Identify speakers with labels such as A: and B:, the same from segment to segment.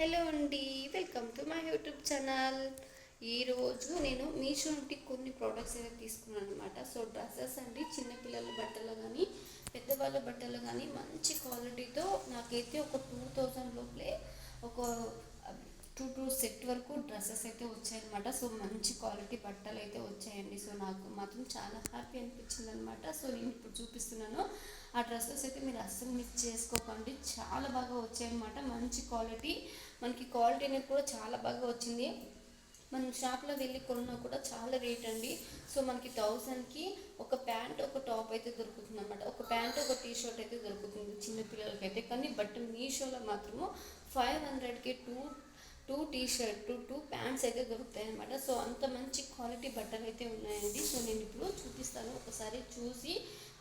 A: Hello అండి, welcome to my YouTube channel. ఈరోజు నేను మీషో నుండి కొన్ని ప్రోడక్ట్స్ అయితే తీసుకున్నాను అనమాట. సో డ్రెస్సెస్ అండి, చిన్నపిల్లల బట్టలు కానీ పెద్దవాళ్ళ బట్టలు కానీ మంచి క్వాలిటీతో నాకైతే ఒక 2000 లోపలే ఒక టూ సెట్ వరకు డ్రెస్సెస్ అయితే వచ్చాయన్నమాట. సో మంచి క్వాలిటీ బట్టలు అయితే వచ్చాయండి. సో నాకు మాత్రం చాలా హ్యాపీ అనిపించింది అనమాట. సో నేను ఇప్పుడు చూపిస్తున్నాను ఆ డ్రెస్సెస్ అయితే మీరు అస్సలు మిస్ చేసుకోకండి. చాలా బాగా వచ్చాయన్నమాట. మంచి క్వాలిటీ, మనకి క్వాలిటీ అనేది కూడా చాలా బాగా వచ్చింది. మనం షాప్లో వెళ్ళి కొన్నా కూడా చాలా రేట్ అండి. సో మనకి 1000కి ఒక ప్యాంట్ ఒక టాప్ అయితే దొరుకుతుంది అనమాట. ఒక ప్యాంట్ ఒక టీ షర్ట్ అయితే దొరుకుతుంది చిన్నపిల్లలకైతే. కానీ బట్ మీషోలో మాత్రము 500కి two T shirt two pants అయితే దొరుకుతాయి అనమాట. సో అంత మంచి క్వాలిటీ బట్టలు అయితే ఉన్నాయండి. సో నేను ఇప్పుడు చూపిస్తాను, ఒకసారి చూసి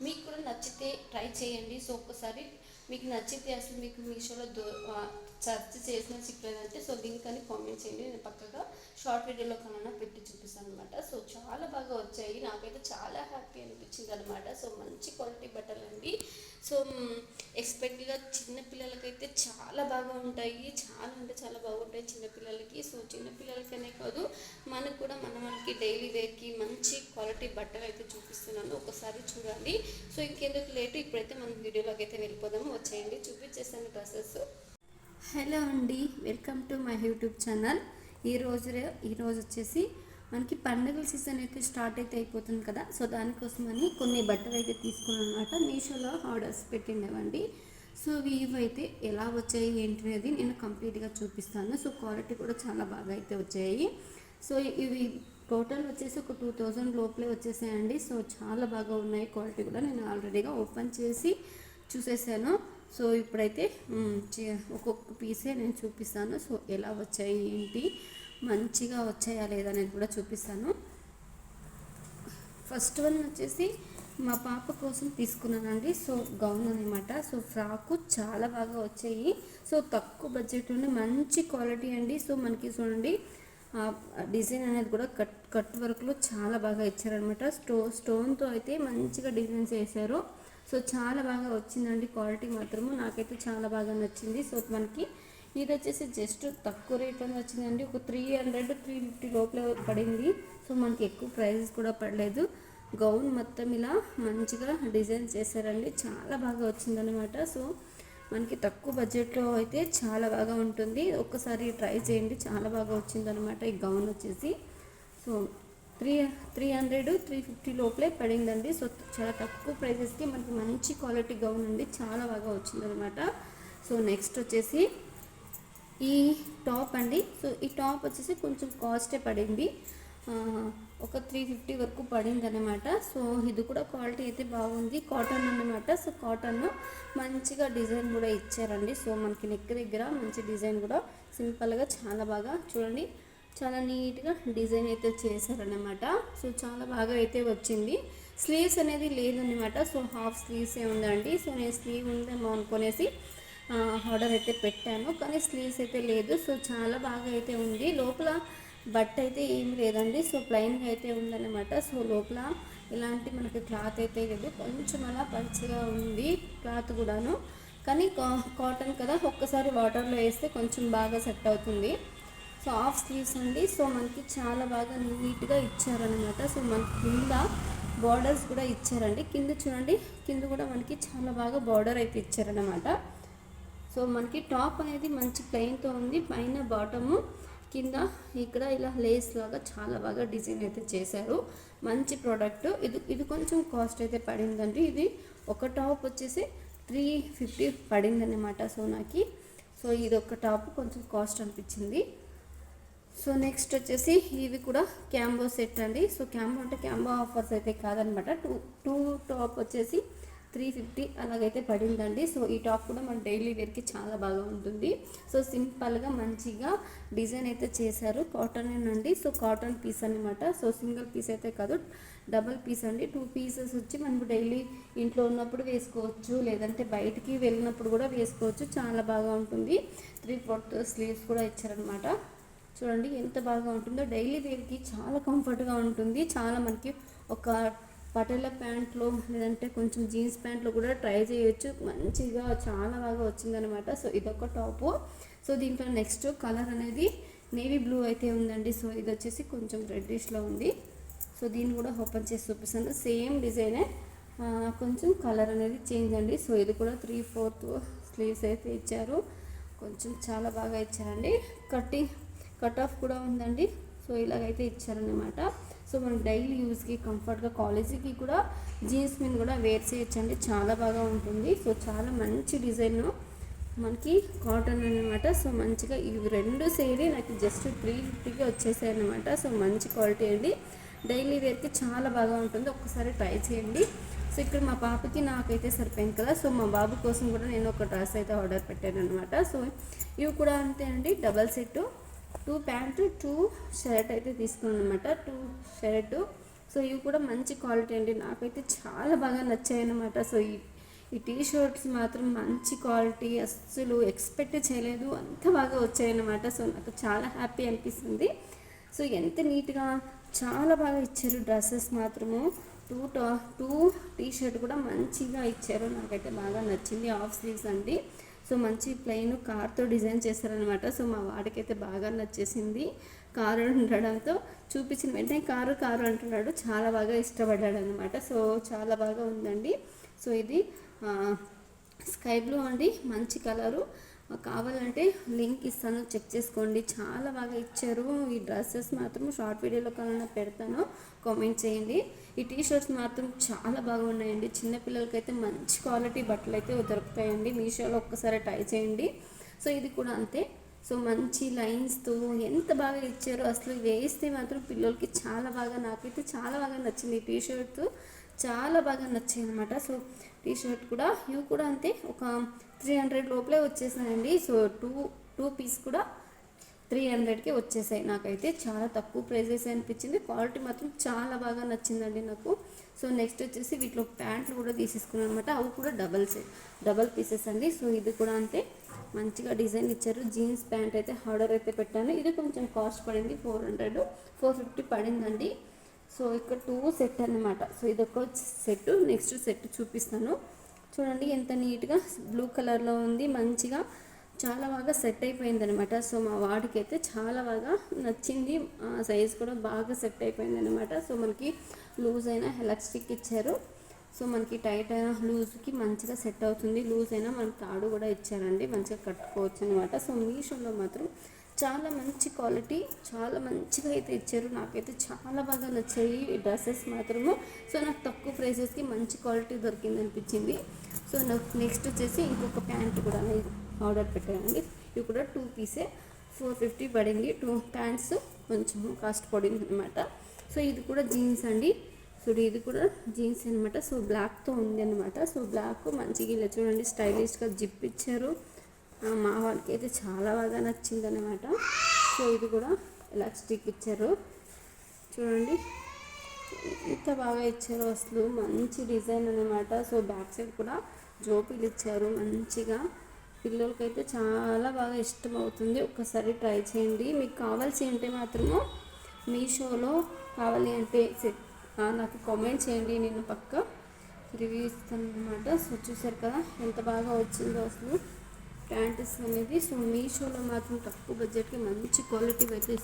A: మీకు కూడా నచ్చితే ట్రై చేయండి. సో ఒక్కసారి మీకు నచ్చితే అసలు మీకు మీషోలో సెర్చ్ చేసిన చిక్కలేదంటే సో లింక్ అని కామెంట్ చేయండి. నేను పక్కగా షార్ట్ వీడియోలో కన్నా పెట్టి చూపిస్తాను అనమాట. సో చాలా బాగా వచ్చాయి, నాకైతే చాలా హ్యాపీ అనిపించింది అనమాట. సో మంచి క్వాలిటీ బట్టలు అండి. సో ఎక్స్పెక్ట్గా చిన్నపిల్లలకైతే చాలా బాగా ఉంటాయి, చాలా అంటే చాలా బాగుంటాయి చిన్నపిల్లలకి. సో చిన్నపిల్లలకనే కాదు, మనకు కూడా మనకి డైలీ వేర్కి మంచి క్వాలిటీ బట్టలు అయితే చూపిస్తున్నాను, ఒకసారి చూడండి. సో ఇంకెందుకు లేటు, ఇప్పుడైతే మనం వీడియోలోకి అయితే వెళ్ళిపోదాము. వచ్చేయండి, చూపించేసాను డ్రెస్సెస్. హలో అండి, welcome to my YouTube channel. ఈరోజు వచ్చేసి మనకి పండుగల సీజన్ అయితే స్టార్ట్ అయితే అయిపోతుంది కదా. సో దానికోసమని కొన్ని బట్టలు అయితే తీసుకున్నాను అనమాట. మీషోలో ఆర్డర్స్ పెట్టిండేవండి. సో ఇవి అయితే ఎలా వచ్చాయి ఏంటి అనేది నేను కంప్లీట్గా చూపిస్తాను. సో క్వాలిటీ కూడా చాలా బాగా అయితే వచ్చాయి. సో ఇవి టోటల్ వచ్చేసి ఒక 2000 లోపలే వచ్చేసాయండి. సో చాలా బాగా ఉన్నాయి, క్వాలిటీ కూడా నేను ఆల్రెడీగా ఓపెన్ చేసి చూసేసాను. సో ఇప్పుడైతే ఒక్కొక్క పీసే నేను చూపిస్తాను. సో ఎలా వచ్చాయి ఏంటి, మంచిగా వచ్చాయా లేదా అనేది కూడా చూపిస్తాను. ఫస్ట్ వన్ వచ్చేసి మా పాప కోసం తీసుకున్నానండి. సో గౌన్ అనమాట. సో ఫ్రాకు చాలా బాగా వచ్చాయి. సో తక్కువ బడ్జెట్లోనే మంచి క్వాలిటీ అండి. సో మనకి చూడండి డిజైన్ అనేది కూడా కట్ వర్క్లో చాలా బాగా ఇచ్చారనమాట. స్టోన్తో అయితే మంచిగా డిజైన్స్ వేశారు. సో చాలా బాగా వచ్చిందండి, క్వాలిటీ మాత్రము నాకైతే చాలా బాగా నచ్చింది. సో మనకి ఇది వచ్చేసి జస్ట్ తక్కువ రేట్లోనే వచ్చిందండి. ఒక 300-350 లోపల పడింది. సో మనకి ఎక్కువ ప్రైజెస్ కూడా పడలేదు. గౌన్ మొత్తం ఇలా మంచిగా డిజైన్ చేశారండి, చాలా బాగా వచ్చిందనమాట. సో మనకి తక్కువ బడ్జెట్లో అయితే చాలా బాగా ఉంటుంది, ఒక్కసారి ట్రై చేయండి. చాలా బాగా వచ్చిందనమాట ఈ గౌన్ వచ్చేసి. సో 300-350 లోపలే పడిందండి. సో చాలా తక్కువ ప్రైజెస్కి మనకి మంచి క్వాలిటీ గౌన్ అండి, చాలా బాగా వచ్చిందనమాట. సో నెక్స్ట్ వచ్చేసి ఈ టాప్ అండి. సో ఈ టాప్ వచ్చేసి కొంచెం కాస్టే పడింది, ఒక 350 వరకు పడింది అనమాట. సో ఇది కూడా క్వాలిటీ అయితే బాగుంది, కాటన్ అన్నమాట. సో కాటన్ మంచిగా డిజైన్ కూడా ఇచ్చారండి. సో మనకి నెక్ దగ్గర మంచి డిజైన్ కూడా సింపుల్గా చాలా బాగా చూడండి, చాలా నీట్గా డిజైన్ అయితే చేశారనమాట. సో చాలా బాగా అయితే వచ్చింది. స్లీవ్స్ అనేది లేదన్నమాట. సో హాఫ్ స్లీవ్సే ఉందండి. సో నేను స్లీవ్ ఉందేమో అనుకునేసి ఆర్డర్ అయితే పెట్టాను, కానీ స్లీవ్స్ అయితే లేదు. సో చాలా బాగా అయితే ఉంది. లోపల బట్ట అయితే ఏం లేదండి. సో ప్లెయిన్గా అయితే ఉందన్నమాట. సో లోపల ఇలాంటి మనకి క్లాత్ అయితే లేదు, కొంచెం అలా పలుచగా ఉంది క్లాత్ కూడాను. కానీ కాటన్ కదా, ఒక్కసారి వాటర్లో వేస్తే కొంచెం బాగా సెట్ అవుతుంది. సో హాఫ్ స్లీవ్స్ అండి. సో మనకి చాలా బాగా నీట్గా ఇచ్చారనమాట. సో మనకి కింద బార్డర్స్ కూడా ఇచ్చారండి. కింద చూడండి, కింద కూడా మనకి చాలా బాగా బార్డర్ అయితే ఇచ్చారనమాట. సో మనకి టాప్ అనేది మంచి ప్లెయిన్తో ఉంది, పైన బాటము కింద ఇక్కడ ఇలా లేస్ లాగా చాలా బాగా డిజైన్ అయితే చేశారు. మంచి ప్రోడక్ట్. ఇది కొంచెం కాస్ట్ అయితే పడిందండి. ఇది ఒక టాప్ వచ్చేసి 350 పడిందన్నమాట. సో సో ఇది ఒక టాప్ కొంచెం కాస్ట్ అనిపించింది. సో నెక్స్ట్ వచ్చేసి ఇవి కూడా క్యాంబో సెట్ అండి. సో క్యాంబో అంటే క్యాంబో ఆఫర్స్ అయితే కాదనమాట. టూ టాప్ వచ్చేసి 350 అలాగైతే పడిందండి. సో ఈ టాప్ కూడా మన డైలీ వేర్కి చాలా బాగా ఉంటుంది. సో సింపుల్గా మంచిగా డిజైన్ అయితే చేశారు, కాటన్ అండి. సో కాటన్ పీస్ అనమాట. సో సింగిల్ పీస్ అయితే కాదు, డబల్ పీస్ అండి. 2 పీసెస్ వచ్చి మనకు డైలీ ఇంట్లో ఉన్నప్పుడు వేసుకోవచ్చు, లేదంటే బయటికి వెళ్ళినప్పుడు కూడా వేసుకోవచ్చు, చాలా బాగా ఉంటుంది. 3/4 స్లీవ్స్ కూడా ఇచ్చారనమాట. చూడండి ఎంత బాగా ఉంటుందో, డైలీ వేర్కి చాలా కంఫర్ట్గా ఉంటుంది. చాలా మనకి ఒక పటేల ప్యాంట్లో లేదంటే కొంచెం జీన్స్ ప్యాంట్లో కూడా ట్రై చేయొచ్చు, మంచిగా చాలా బాగా వచ్చిందనమాట. సో ఇదొక టాపు. సో దీంట్లో నెక్స్ట్ కలర్ అనేది నేవీ బ్లూ అయితే ఉందండి. సో ఇది వచ్చేసి కొంచెం రెడ్డిష్లో ఉంది. సో దీన్ని కూడా ఓపెన్ చేసి చూపిస్తాను. సేమ్ డిజైనే, కొంచెం కలర్ అనేది చేంజ్ అండి. సో ఇది కూడా 3/4 స్లీవ్స్ అయితే ఇచ్చారు. కొంచెం చాలా బాగా ఇచ్చారండి. కట్ ఆఫ్ కూడా ఉందండి. సో ఇలాగైతే ఇచ్చారనమాట. సో మనం డైలీ యూస్కి కంఫర్ట్గా కాలేజీకి కూడా జీన్స్ మీద కూడా వేర్ చేయొచ్చండి. చాలా బాగా ఉంటుంది. సో చాలా మంచి డిజైన్, మనకి కాటన్ అనమాట. సో మంచిగా ఇవి 2 సేరీ నాకు జస్ట్ 350కి వచ్చేసాయి అనమాట. సో మంచి క్వాలిటీ అండి. డైలీ వేర్కి చాలా బాగా ఉంటుంది. ఒక్కసారి ట్రై చేయండి. సో ఇక్కడ మా పాపకి నాకైతే సరిపోయింది కదా. సో మా బాబు కోసం కూడా నేను ఒక డ్రెస్ అయితే ఆర్డర్ పెట్టాను అనమాట. సో ఇవి కూడా అంతే అండి. డబల్ సెట్, 2 ప్యాంటు 2 షర్ట్ అయితే తీసుకున్నాను అనమాట. 2 షర్టు. సో ఇవి కూడా మంచి క్వాలిటీ అండి. నాకైతే చాలా బాగా నచ్చాయి అనమాట. సో ఈ టీ షర్ట్స్ మాత్రం మంచి క్వాలిటీ, అస్సలు ఎక్స్పెక్ట్ చేయలేదు, అంత బాగా వచ్చాయన్నమాట. సో నాకు చాలా హ్యాపీ అనిపిస్తుంది. సో ఎంత నీట్గా చాలా బాగా ఇచ్చారు డ్రెస్సెస్ మాత్రము. 2 టీ షర్ట్ కూడా మంచిగా ఇచ్చారు. నాకైతే బాగా నచ్చింది. హాఫ్ స్లీవ్స్ అండి. సో మంచి ప్లెయిన్ కార్తో డిజైన్ చేశారనమాట. సో మా వాడికైతే బాగా నచ్చేసింది. కారు ఉండడంతో చూపించిన వెంటనే కారు అంటున్నాడు. చాలా బాగా ఇష్టపడ్డాడు అనమాట. సో చాలా బాగా ఉందండి. సో ఇది స్కై బ్లూ అండి, మంచి కలరు. కావాలంటే లింక్ ఇస్తాను, చెక్ చేసుకోండి. చాలా బాగా ఇచ్చారు. ఈ డ్రెస్సెస్ మాత్రం షార్ట్ వీడియోలో కన్నా పెడతాను, కామెంట్ చేయండి. ఈ టీ షర్ట్స్ మాత్రం చాలా బాగా ఉన్నాయండి. చిన్నపిల్లలకైతే మంచి క్వాలిటీ బట్టలు అయితే దొరుకుతాయండి. మీషోలో ఒక్కసారి ట్రై చేయండి. సో ఇది కూడా అంతే. సో మంచి లైన్స్తో ఎంత బాగా ఇచ్చారో, అసలు వేస్తే మాత్రం పిల్లలకి చాలా బాగా, నాకైతే చాలా బాగా నచ్చింది. ఈ టీ షర్ట్ చాలా బాగా నచ్చాయి అనమాట. సో టీ షర్ట్ కూడా ఇవి కూడా అంతే, ఒక 300 లోపలే వచ్చేసాయండి. సో టూ పీస్ కూడా 300కి వచ్చేసాయి. నాకైతే చాలా తక్కువ ప్రైజెస్ అనిపించింది. క్వాలిటీ మాత్రం చాలా బాగా నచ్చిందండి నాకు. సో నెక్స్ట్ వచ్చేసి వీటిలో ప్యాంట్లు కూడా తీసేసుకున్నాను అనమాట. అవి కూడా డబల్ పీసెస్ అండి. సో ఇది కూడా అంతే, మంచిగా డిజైన్ ఇచ్చారు. జీన్స్ ప్యాంట్ అయితే ఆర్డర్ అయితే పెట్టాను. ఇది కొంచెం కాస్ట్ పడింది, 450 పడిందండి. సో ఇక్కడ 2 సెట్ అనమాట. సో ఇదొక సెట్, నెక్స్ట్ సెట్ చూపిస్తాను. చూడండి ఎంత నీట్గా బ్లూ కలర్లో ఉంది. మంచిగా చాలా బాగా సెట్ అయిపోయింది అనమాట. సో మా వాడికి అయితే చాలా బాగా నచ్చింది. సైజ్ కూడా బాగా సెట్ అయిపోయింది అనమాట. సో మనకి లూజ్ అయినా ఎలాస్టిక్ ఇచ్చారు. సో మనకి టైట్ అయినా లూజ్కి మంచిగా సెట్ అవుతుంది. లూజ్ అయినా మనకి తాడు కూడా ఇచ్చారండి, మంచిగా కట్టుకోవచ్చు అనమాట. సో మీషోలో మాత్రం చాలా మంచి క్వాలిటీ, చాలా మంచిగా అయితే ఇచ్చారు. నాకైతే చాలా బాగా నచ్చాయి ఈ డ్రెస్సెస్ మాత్రము. సో నాకు తక్కువ ప్రైసెస్కి మంచి క్వాలిటీ దొరికింది అనిపించింది. సో నాకు నెక్స్ట్ వచ్చేసి ఇంకొక ప్యాంట్ కూడా నేను ఆర్డర్ పెట్టానండి. ఇవి కూడా 2 పీసే 450 పడింది. 2 ప్యాంట్స్ కొంచెం కాస్ట్ పడింది అనమాట. సో ఇది కూడా జీన్స్ అండి. సో ఇది కూడా జీన్స్ అనమాట. సో బ్లాక్తో ఉంది అనమాట. సో బ్లాక్ మంచిగా ఇలా చూడండి స్టైలిష్గా జిప్ ఇచ్చారు. మా వాళ్ళకి అయితే చాలా బాగా నచ్చింది అనమాట. సో ఇది కూడా ఎలాస్టిక్ ఇచ్చారు. చూడండి ఎంత బాగా ఇచ్చారు, అసలు మంచి డిజైన్ అనమాట. సో బ్యాక్ సైడ్ కూడా జోపీలు ఇచ్చారు మంచిగా. పిల్లలకైతే చాలా బాగా ఇష్టం అవుతుంది. ఒక్కసారి ట్రై చేయండి. మీకు కావాల్సి ఉంటే మాత్రము మీషోలో కావాలి అంటే నాకు కామెంట్ చేయండి, నేను పక్క రివ్యూ ఇస్తాను అనమాట. సో చూసారు కదా ఎంత బాగా వచ్చిందో అసలు ప్యాంట్స్ అనేది. సో మీషోలో మాత్రం తక్కువ బడ్జెట్కి మంచి క్వాలిటీ అయితే